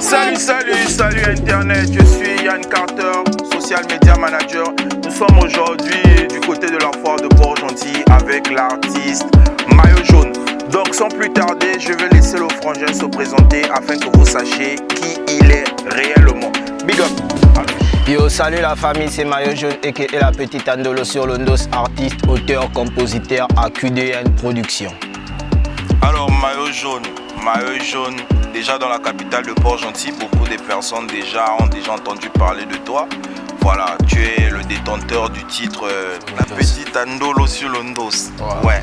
Salut Internet, je suis Yann Carter, Social Media Manager. Nous sommes aujourd'hui du côté de la foire de Port-Gentil avec l'artiste Maillot Jaune. Donc sans plus tarder, je vais laisser le frangin se présenter afin que vous sachiez qui il est réellement. Big up. Yo, salut la famille, c'est Maillot Jaune et la petite Andolo sur l'Ondos, artiste, auteur, compositeur à QDN Production. Alors Maillot Jaune, déjà dans la capitale de Port-Gentil, beaucoup de personnes ont déjà entendu parler de toi. Voilà, tu es le détenteur du titre La petite Andolo sur l'Ondos. Ouais.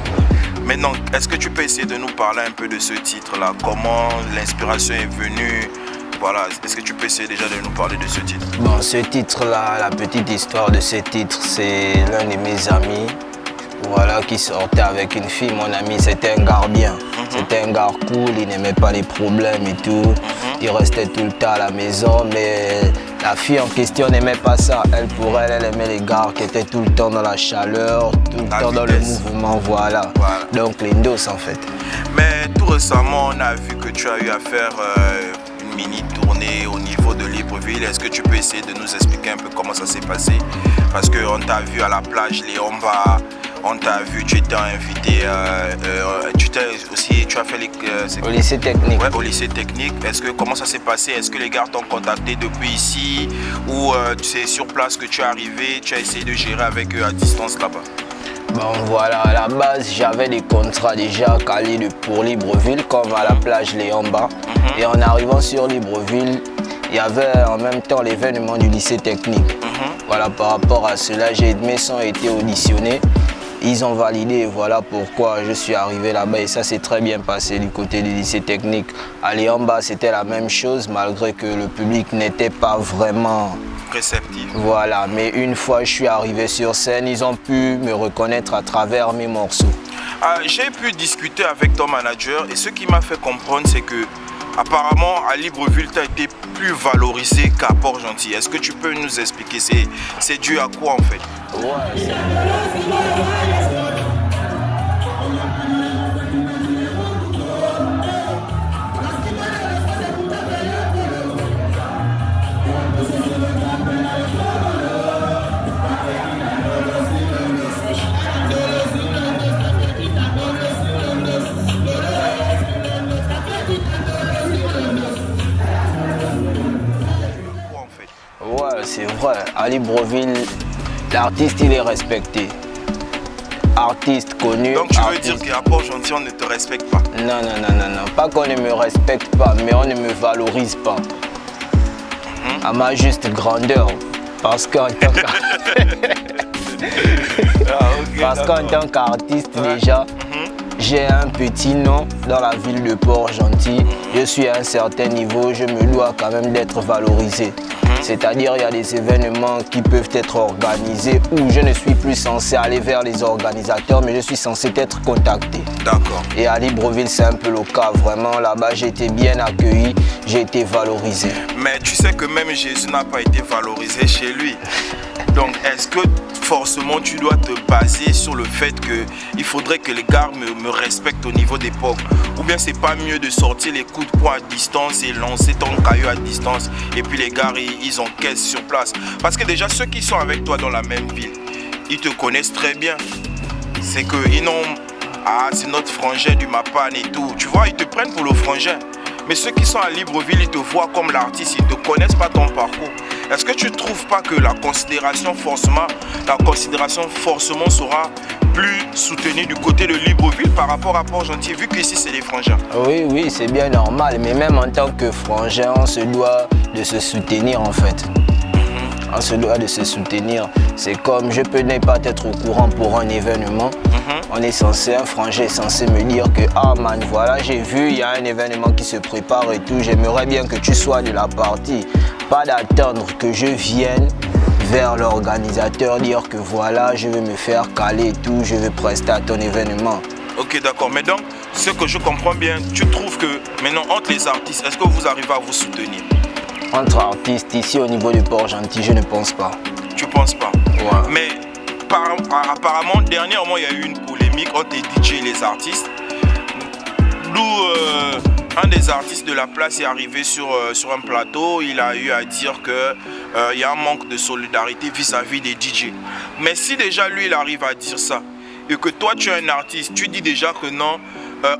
Maintenant, est-ce que tu peux essayer de nous parler un peu de ce titre-là? Comment l'inspiration est venue? Voilà, est-ce que tu peux essayer déjà de nous parler de ce titre? Bon, ce titre-là, la petite histoire de ce titre, c'est l'un de mes amis. Voilà, qui sortait avec une fille. Mon ami, c'était un gars bien. C'était un gars cool, il n'aimait pas les problèmes et tout. Il restait tout le temps à la maison, mais la fille en question n'aimait pas ça. Elle, pour elle, elle aimait les gars qui étaient tout le temps dans la chaleur, tout le temps dans le mouvement, voilà. Donc, l'Indos, en fait. Mais tout récemment, on a vu que tu as eu à faire une mini tournée au niveau de Libreville. Est-ce que tu peux essayer de nous expliquer un peu comment ça s'est passé? Parce qu'on t'a vu à la plage Léomba. On t'a vu, tu étais invité, tu as fait au lycée technique. Ouais, au lycée technique. Comment ça s'est passé? Est-ce que les gars t'ont contacté depuis ici ou c'est sur place que tu es arrivé, tu as essayé de gérer avec eux à distance là-bas? Bon voilà, à la base j'avais des contrats déjà calés pour Libreville comme à la plage Léomba. Et en arrivant sur Libreville, il y avait en même temps l'événement du lycée technique. Voilà, par rapport à cela, mes sons ont été auditionnés. Ils ont validé, voilà pourquoi je suis arrivé là-bas et ça s'est très bien passé du côté du lycée technique. À Léomba, c'était la même chose malgré que le public n'était pas vraiment réceptif. Voilà, mais une fois je suis arrivé sur scène, ils ont pu me reconnaître à travers mes morceaux. J'ai pu discuter avec ton manager et ce qui m'a fait comprendre, c'est que apparemment à Libreville, tu as été plus valorisé qu'à Port-Gentil. Est-ce que tu peux nous expliquer c'est dû à quoi en fait? Ouais, c'est vrai. À Libreville, l'artiste, il est respecté. Artiste connu. Donc tu veux dire qu'à Port-Gentil, on ne te respecte pas? Non. Pas qu'on ne me respecte pas, mais on ne me valorise pas. À ma juste grandeur. Parce qu'en tant qu'artiste, déjà, j'ai un petit nom dans la ville de Port-Gentil. Je suis à un certain niveau, je me dois quand même d'être valorisé. C'est-à-dire il y a des événements qui peuvent être organisés où je ne suis plus censé aller vers les organisateurs, mais je suis censé être contacté. D'accord. Et à Libreville, c'est un peu le cas. Vraiment, là-bas, j'ai été bien accueilli, j'ai été valorisé. Mais tu sais que même Jésus n'a pas été valorisé chez lui. Donc, est-ce que forcément tu dois te baser sur le fait qu'il faudrait que les gars me respectent au niveau des POC? Ou bien c'est pas mieux de sortir les coups de poing à distance et lancer ton caillou à distance et puis les gars ils encaissent sur place? Parce que déjà ceux qui sont avec toi dans la même ville, ils te connaissent très bien. C'est qu'ils n'ont... Ah, c'est notre frangin du Mapan et tout. Tu vois, ils te prennent pour le frangin. Mais ceux qui sont à Libreville, ils te voient comme l'artiste, ils ne te connaissent pas ton parcours. Est-ce que tu ne trouves pas que la considération forcément sera plus soutenue du côté de Libreville par rapport à Port-Gentil, vu qu'ici c'est des frangins? Oui, c'est bien normal, mais même en tant que frangin, on se doit de se soutenir en fait. On se doit de se soutenir. C'est comme je peux ne pas être au courant pour un événement. On est censé, un frangin est censé me dire que ah man, voilà, j'ai vu, il y a un événement qui se prépare et tout. J'aimerais bien que tu sois de la partie. Pas d'attendre que je vienne vers l'organisateur dire que voilà, je vais me faire caler et tout, je vais prester à ton événement. Ok, d'accord. Mais donc, ce que je comprends bien, tu trouves que maintenant, entre les artistes, est-ce que vous arrivez à vous soutenir? Entre artistes, ici au niveau de Port-Gentil, je ne pense pas. Tu penses pas? Ouais. Mais apparemment, dernièrement, il y a eu une polémique entre les DJ et les artistes. D'où un des artistes de la place est arrivé sur un plateau. Il a eu à dire que il y a un manque de solidarité vis-à-vis des DJ. Mais si déjà lui il arrive à dire ça et que toi tu es un artiste, tu dis déjà que non,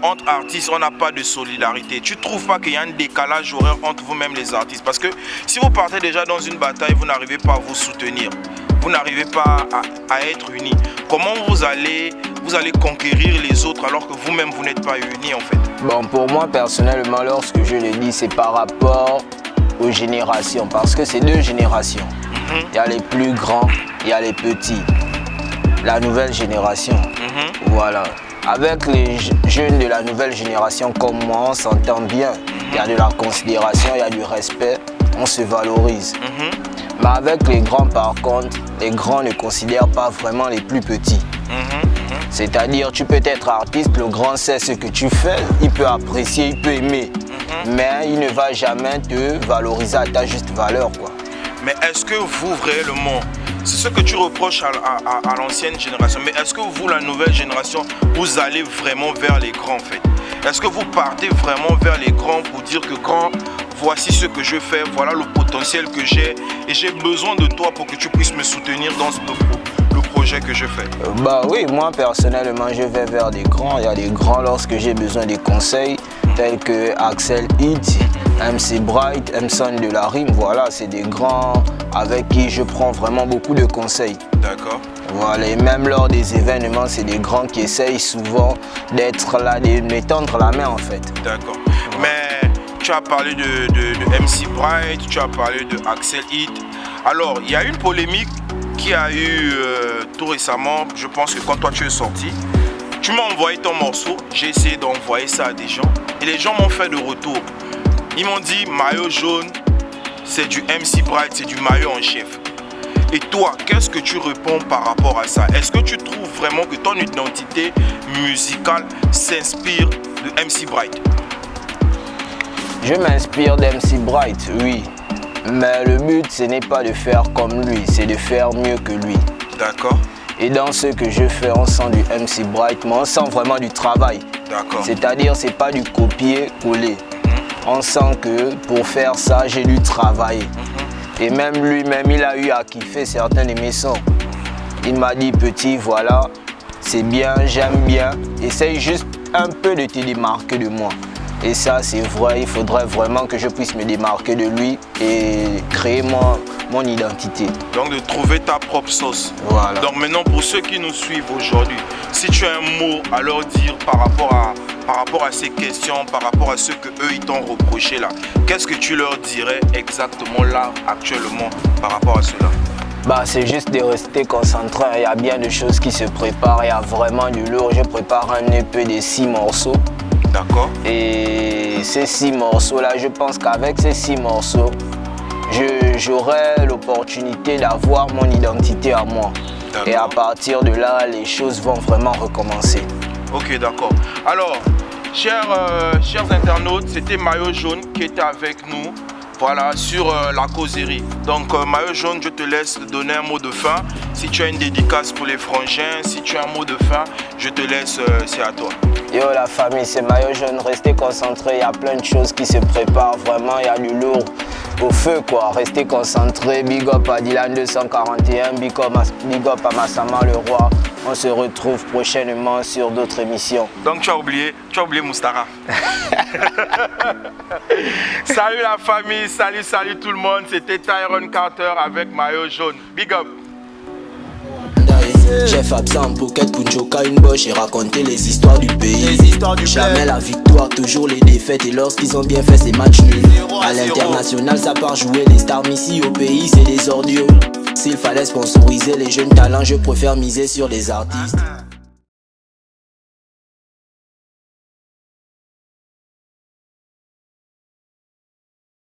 entre artistes on n'a pas de solidarité. Tu trouves pas qu'il y a un décalage horaire entre vous-même les artistes? Parce que si vous partez déjà dans une bataille, vous n'arrivez pas à vous soutenir, vous n'arrivez pas à être unis. Comment vous allez conquérir les autres alors que vous-même vous n'êtes pas unis en fait? Bon, pour moi personnellement, lorsque je le dis, c'est par rapport aux générations, parce que c'est deux générations. Il y a les plus grands, il y a les petits. La nouvelle génération, voilà. Avec les jeunes de la nouvelle génération comme moi, on s'entend bien. Il y a de la considération, il y a du respect, on se valorise. Mais avec les grands par contre, les grands ne considèrent pas vraiment les plus petits. C'est-à-dire, tu peux être artiste, le grand sait ce que tu fais, il peut apprécier, il peut aimer. Mais il ne va jamais te valoriser à ta juste valeur, quoi. Mais est-ce que vous, réellement, c'est ce que tu reproches à l'ancienne génération, mais est-ce que vous, la nouvelle génération, vous allez vraiment vers les grands en fait? Est-ce que vous partez vraiment vers les grands pour dire que grand, voici ce que je fais, voilà le potentiel que j'ai et j'ai besoin de toi pour que tu puisses me soutenir dans le projet que je fais? Bah oui, moi personnellement je vais vers des grands. Il y a des grands lorsque j'ai besoin des conseils tels que Axel Hit, MC Bright, Emson de la Rime. Voilà, c'est des grands avec qui je prends vraiment beaucoup de conseils. D'accord. Voilà, et même lors des événements, c'est des grands qui essayent souvent d'être là, de m'étendre la main en fait. D'accord. Mais tu as parlé de MC Bright, tu as parlé de Axel Hit. Alors, il y a une polémique qui a eu tout récemment, je pense que quand toi tu es sorti, tu m'as envoyé ton morceau, j'ai essayé d'envoyer ça à des gens et les gens m'ont fait de retour. Ils m'ont dit maillot jaune, c'est du MC Bright, c'est du maillot en chef. Et toi, qu'est-ce que tu réponds par rapport à ça? Est-ce que tu trouves vraiment que ton identité musicale s'inspire de MC Bright? Je m'inspire d'MC Bright, oui. Mais le but, ce n'est pas de faire comme lui, c'est de faire mieux que lui. D'accord. Et dans ce que je fais, on sent du MC Bright, mais on sent vraiment du travail. D'accord. C'est-à-dire, c'est pas du copier-coller. On sent que pour faire ça, j'ai dû travailler. Et même lui-même, il a eu à kiffer certains de mes sons. Il m'a dit, petit, voilà, c'est bien, j'aime bien. Essaye juste un peu de te démarquer de moi. Et ça, c'est vrai, il faudrait vraiment que je puisse me démarquer de lui et créer mon identité. Donc de trouver ta propre sauce. Voilà. Donc maintenant, pour ceux qui nous suivent aujourd'hui, si tu as un mot à leur dire par rapport à ces questions, par rapport à ce qu'eux ils t'ont reproché là, qu'est-ce que tu leur dirais exactement là, actuellement, par rapport à cela? Bah, c'est juste de rester concentré. Il y a bien de choses qui se préparent, il y a vraiment du lourd. Je prépare un EP de 6 morceaux. D'accord. Et ces 6 morceaux-là, je pense qu'avec ces 6 morceaux, j'aurai l'opportunité d'avoir mon identité à moi. Et à partir de là, les choses vont vraiment recommencer. Ok, d'accord. Alors, chers internautes, c'était Maillot Jaune qui était avec nous. Voilà, sur la causerie. Donc, Maillot Jaune, je te laisse donner un mot de fin. Si tu as une dédicace pour les frangins, si tu as un mot de fin, je te laisse, c'est à toi. Yo la famille, c'est Maillot Jaune, restez concentrés, il y a plein de choses qui se préparent, vraiment il y a du lourd au feu quoi, restez concentrés, big up à Dylan 241, big up à Massama le roi, on se retrouve prochainement sur d'autres émissions. Donc tu as oublié Moustara. Salut la famille, salut tout le monde, c'était Tyrone Carter avec Maillot Jaune, big up. Chef absent, pocket, punchoka, une boche et raconter les histoires du pays. Jamais la victoire, toujours les défaites. Et lorsqu'ils ont bien fait ces matchs nuls, à l'international ça part jouer les stars. Mais ici au pays c'est des ordures. S'il fallait sponsoriser les jeunes talents, je préfère miser sur les artistes.